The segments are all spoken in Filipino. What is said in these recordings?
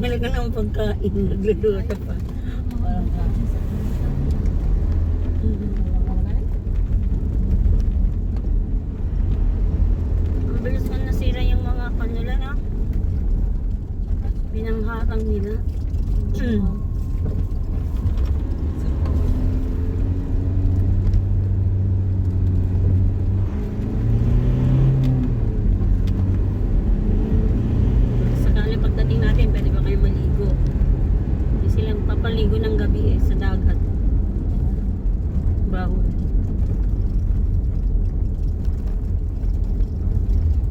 bumili ka ng pagkain, nagluluto pa. Walang kain sa Ang bilis man nasira yung mga kanila na. Binanghatang nila. Sakali pagdating natin, pwede ba kayo maligo? Hindi silang papaligo ng gabi sa dagat. Bawal.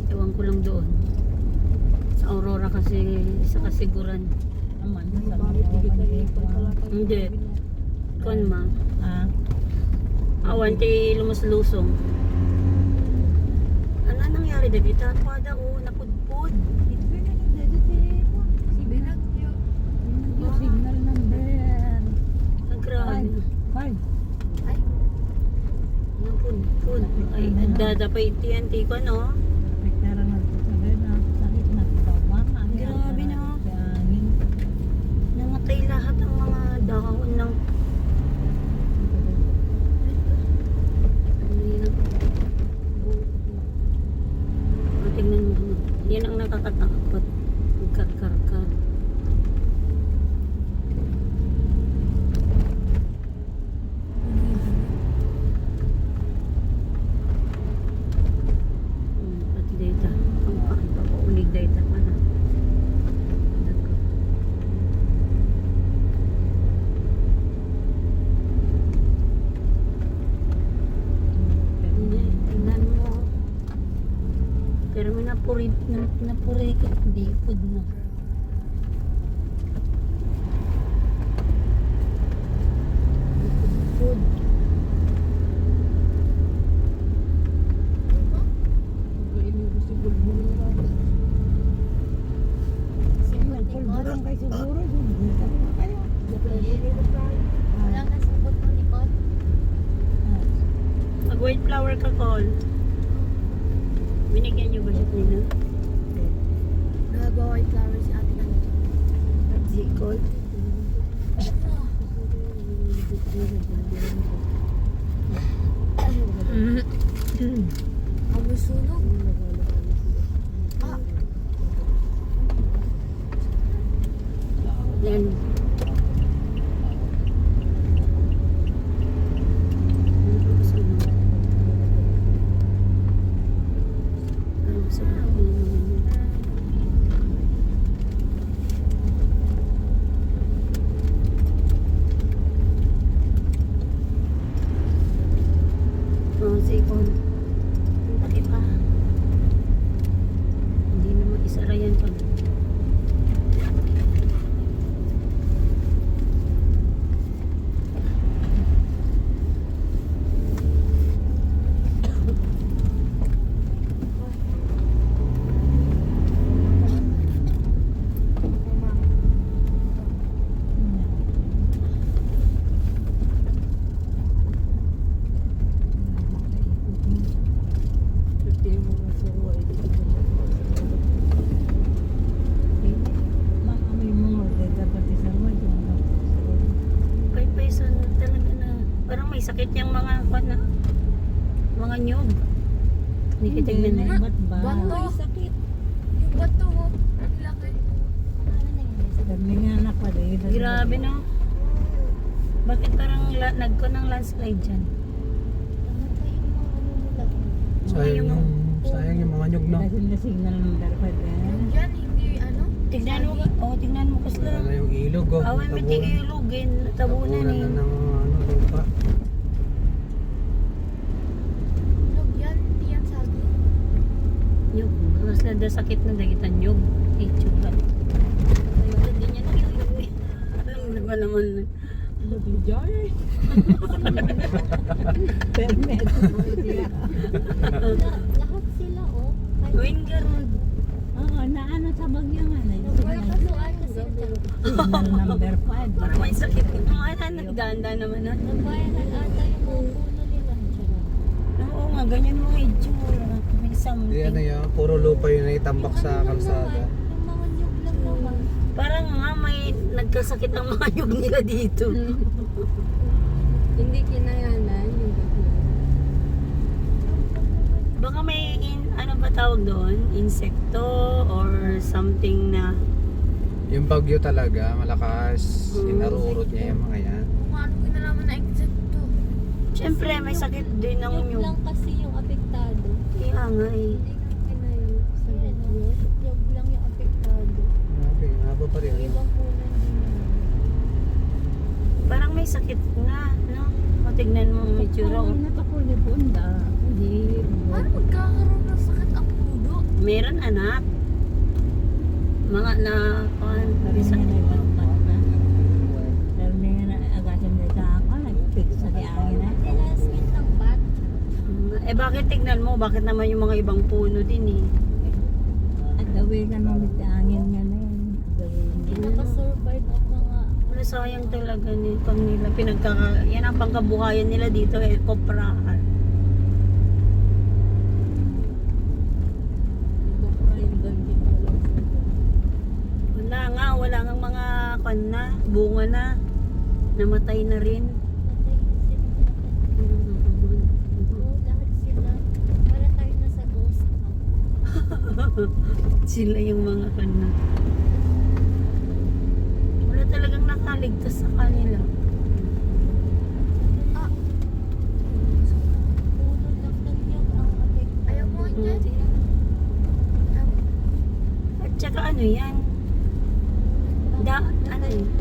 Ewan ko lang doon. Sa Aurora kasi, sa kasiguran. naman. Sa mga Hindi. Kon ma. Ah, Awan ti lumuslusong. Ano nangyari dito? Pada ko napudpud. signal number Nagrabe. 5. Napudpud. Ay, dadapay ti anti ko no. Nagtarang nagtutuloy na sakit na baba. Grabe na. Hangin. Namatay lahat ang mga dahon ng tingnan mo. Yan ang nakakatakot. Magkarkar-kar. Pati data. Ang paulig data pa na. Hindi, tingnan mo. Pero may napuri ka. Hindi, food na. Food. Pulburan kayo siguro. Kayo. Wala nga sabot ng likod. Mag-white flower ka, Col. Binigyan niyo ba siya nila? Nagawa white flower si ate kanina. Si Col. Amoy sunog. Ah, Yan. Si Icon. Pati pa. Hindi naman isara yan pa. Paypaysan talaga na. Parang may sakit yung mga kwan na. Mga nyog. Hindi kita tignan na. bato. Sakit. Yung bato mo. Ang laki. Dami nga anak pa rin. Grabe no. Bakit parang nagkon ng landslide dyan? Sayang yung mga nyug, no? Dahil na signal number 5 Yung dyan, hindi ano. Tignan mo. Oh, tignan mo kasi Wala na lang. yung ilog, oh. Awan may tigilugin. Tabunan Tabunan eh. na ng lupa. Yung yan, hindi yan sabi. Nyog. Mas lada sakit na dagitan nyog. Itsura. Ayun, ganyan na yun. Ano ba naman? Joy. Permit. Lahat sila oh. Winger. Oo, naano sa bagyo nga na. Nag-work kasuan kasi Signal number 5. Parang may sakit. Mga nagdanda naman na. nagbayaran ata yung mga puno nila. Oo nga, ganyan mga itsura. May Di ano something. yun, puro lupa yun na itambak sa kalsada. Yung mga nyug lang naman. Parang nga nagkasakit ang mga nyug nila dito. Hindi kinayanan yung bagyo. Baka may ano ba tawag doon? Insekto or something na Yung bagyo talaga, malakas. Mm. Inarurot niya yung mga yan. Kung ano kinalaman na insekto. syempre may sakit din ng Yung nyug. lang kasi yung apektado. Kaya nga eh. Hindi nga kinayo sa bagyo. Yung lang yung apektado. Grabe, haba pa rin. Yung ibang punan din naman. Parang may sakit nga, no? O tignan mo ang itsura. Ay, natakol ni Bunda. Hindi. Paano magkakaroon ng sakit ang puno? Meron anak. Mga na Sabi niya na ibang na. Sabi niya na agasan niya sa ako. Nag-fix sa diangin na. Tilasmin ng bat. Eh bakit tignan mo? Bakit naman yung mga ibang puno din eh? At gawin ka nung diangin nga na yun. Gawin Hindi niya. nakasurvive ang mga Wala sayang talaga nito nila. Yan ang pangkabuhayan nila dito eh. Koprahan. Yung ganggit pa lang sila. Wala nga mga bunga na. Namatay na rin. patay na sila. Oo, lahat sila. Para tayo nasa ghost town. Sila yung mga wala talagang nakaligtas sa kanila. Ah! Puno lang ng nyug ang apektado. Ayaw mo dyan? At saka ano yan? Ano yun?